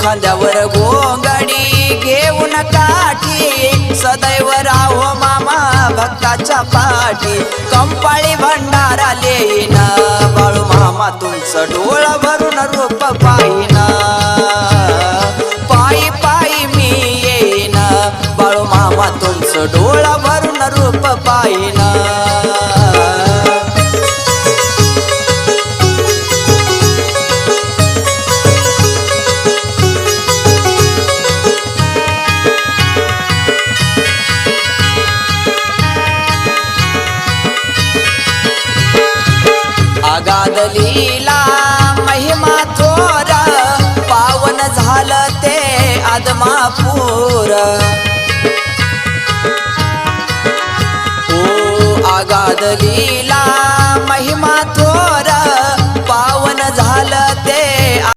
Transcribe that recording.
खांद्यावर गोंगडी घेऊन काठी सदैव राहो मामा भक्ताच्या पाठी कंपाळी भंडारा लेईन बाळू मामा तुमचं डोळ भरून रूप पाहिन पायी पायी मी येईन बाळू मामा तुमचं डोळ भरून रूप पाहिन अगाध लीला महिमा थोर पावन झालं ते आदमापूर ओ अगाध लीला महिमा थोर पावन झालं